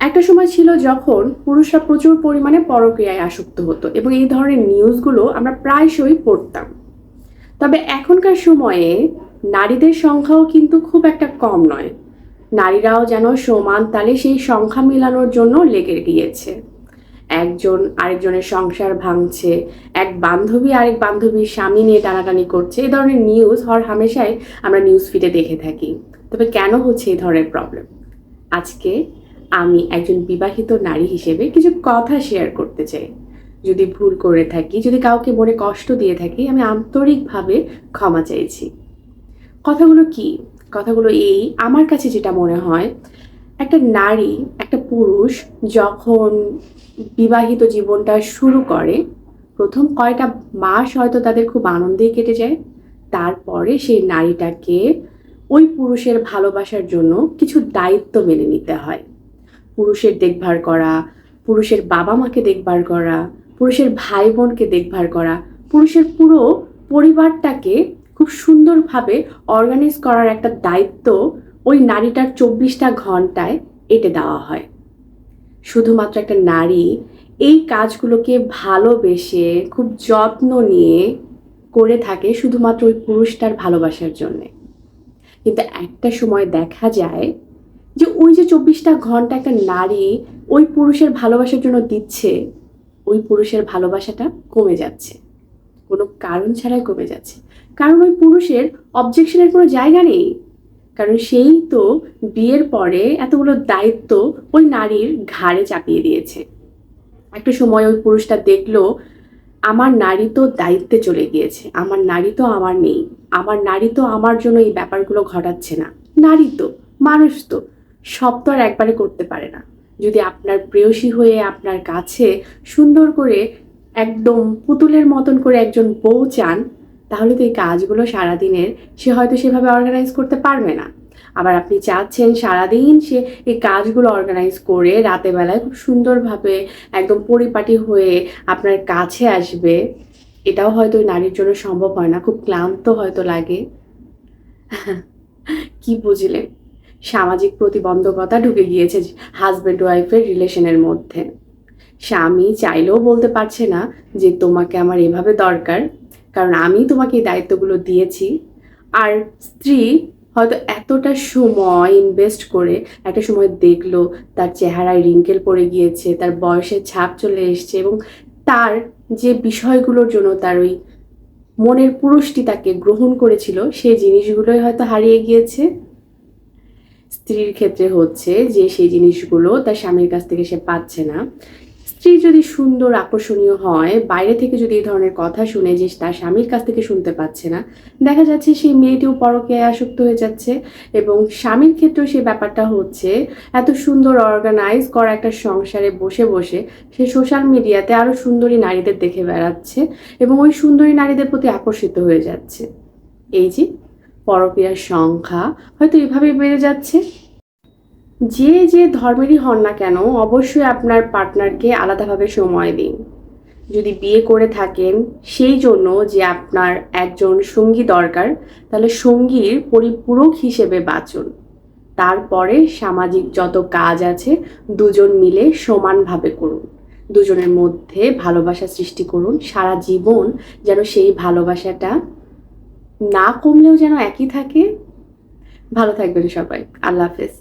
একটা সময় ছিল যখন পুরুষরা প্রচুর পরিমাণে পরকীয়ায় আসক্ত হতো এবং এই ধরনের নিউজগুলো আমরা প্রায়শই পড়তাম। তবে এখনকার সময়ে নারীদের সংখ্যাও কিন্তু খুব একটা কম নয়। নারীরাও যেন সমান তালে সেই সংখ্যা মেলানোর জন্য লেগে গিয়েছে। একজন আরেকজনের সংসার ভাঙছে, এক বান্ধবী আরেক বান্ধবীর স্বামী নিয়ে টানাটানি করছে, এই ধরনের নিউজ হর হামেশাই আমরা নিউজ ফিডে দেখে থাকি। তবে কেন হচ্ছে এই ধরনের প্রবলেম? আজকে আমি একজন বিবাহিত নারী হিসেবে কিছু কথা শেয়ার করতে চাই। যদি ভুল করে থাকি, যদি কাউকে মনে কষ্ট দিয়ে থাকি, আমি আন্তরিকভাবে ক্ষমা চাইছি। কথাগুলো কি? কথাগুলো এই, আমার কাছে যেটা মনে হয়, একটা নারী, একটা পুরুষ যখন বিবাহিত জীবনটা শুরু করে, প্রথম কয়টা মাস হয়তো তাদের খুব আনন্দেই কেটে যায়। তারপরে সেই নারীটাকে ওই পুরুষের ভালোবাসার জন্য কিছু দায়িত্ব মেনে নিতে হয়। পুরুষের দেখভাল করা, পুরুষের বাবা মাকে দেখভাল করা, পুরুষের ভাই বোনকে দেখভাল করা, পুরুষের পুরো পরিবারটাকে খুব সুন্দরভাবে অর্গানাইজ করার একটা দায়িত্ব ওই নারীটার 24টা ঘন্টায় এঁটে দেওয়া হয়। শুধুমাত্র একটা নারী এই কাজগুলোকে ভালোবেসে খুব যত্ন নিয়ে করে থাকে শুধুমাত্র ওই পুরুষটার ভালোবাসার জন্যে। কিন্তু একটা সময় দেখা যায় যে ওই যে 24টা ঘন্টা একটা নারী ওই পুরুষের ভালোবাসার জন্য দিচ্ছে, ওই পুরুষের ভালোবাসাটা কমে যাচ্ছে, কোনো কারণ ছাড়াই কমে যাচ্ছে। কারণ ওই পুরুষের অবজেকশনের কোনো জায়গা নেই। কারণ সেই তো বিয়ের পরে এতগুলো দায়িত্ব ওই নারীর ঘাড়ে চাপিয়ে দিয়েছে। একটা সময় ওই পুরুষটা দেখলো, আমার নারী তো দায়িত্বে চলে গিয়েছে, আমার নারী তো আমার নেই, আমার নারী তো আমার জন্য এই ব্যাপারগুলো ঘটাচ্ছে না। নারী তো, মানুষ তো, সব তো আর একবারে করতে পারে না। যদি আপনার প্রেয়সী হয়ে আপনার কাছে সুন্দর করে একদম পুতুলের মতন করে একজন বউ চান, তাহলে তো এই কাজগুলো সারাদিনের সে হয়তো সেভাবে অর্গানাইজ করতে পারবে না। আবার আপনি চাচ্ছেন সারাদিন সে এই কাজগুলো অর্গানাইজ করে রাতে বেলায় খুব সুন্দরভাবে একদম পরিপাটি হয়ে আপনার কাছে আসবে, এটাও হয়তো ওই নারীর জন্য সম্ভব হয় না, খুব ক্লান্ত হয়তো লাগে। কি বুঝলেন? সামাজিক প্রতিবন্ধকতা ঢুকে গিয়েছে হাজব্যান্ড ওয়াইফের রিলেশনের মধ্যে। স্বামী চাইলেও বলতে পারছে না যে তোমাকে আমার এভাবে দরকার, কারণ আমি তোমাকে এই দায়িত্বগুলো দিয়েছি। আর স্ত্রী হয়তো এতটা সময় ইনভেস্ট করে একটা সময় দেখলো তার চেহারায় রিঙ্কেল পড়ে গিয়েছে, তার বয়সের ছাপ চলে এসছে এবং তার যে বিষয়গুলোর জন্য তার ওই মনের পুরুষটি তাকে গ্রহণ করেছিল সেই জিনিসগুলোই হয়তো হারিয়ে গিয়েছে। স্ত্রীর ক্ষেত্রে হচ্ছে যে সেই জিনিসগুলো তার স্বামীর কাছ থেকে সে পাচ্ছে না। স্ত্রী যদি সুন্দর আকর্ষণীয় হয়, বাইরে থেকে যদি এই ধরনের কথা শুনে যে তার স্বামীর কাছ থেকে শুনতে পাচ্ছে না, দেখা যাচ্ছে সেই মেয়েটিও পরকীয়ায় আসক্ত হয়ে যাচ্ছে। এবং স্বামীর ক্ষেত্রেও সেই ব্যাপারটা হচ্ছে, এত সুন্দর অর্গানাইজ করা একটা সংসারে বসে বসে সে সোশ্যাল মিডিয়াতে আরো সুন্দরী নারীদের দেখে বেড়াচ্ছে এবং ওই সুন্দরী নারীদের প্রতি আকর্ষিত হয়ে যাচ্ছে। এই যে পরকীয়ার সংখ্যা হয়তো এভাবেই বেড়ে যাচ্ছে। যে যে ধর্মেরই হন না কেন, অবশ্যই আপনার পার্টনারকে আলাদাভাবে সময় দিন। যদি বিয়ে করে থাকেন সেই জন্য যে আপনার একজন সঙ্গী দরকার, তাহলে সঙ্গীর পরিপূরক হিসেবে বাঁচুন। তারপরে সামাজিক যত কাজ আছে দুজন মিলে সমানভাবে করুন। দুজনের মধ্যে ভালোবাসা সৃষ্টি করুন। সারা জীবন যেন সেই ভালোবাসাটা না কমলেও যেন একই থাকে। ভালো থাকবেন সবাই। আল্লাহ হাফেজ।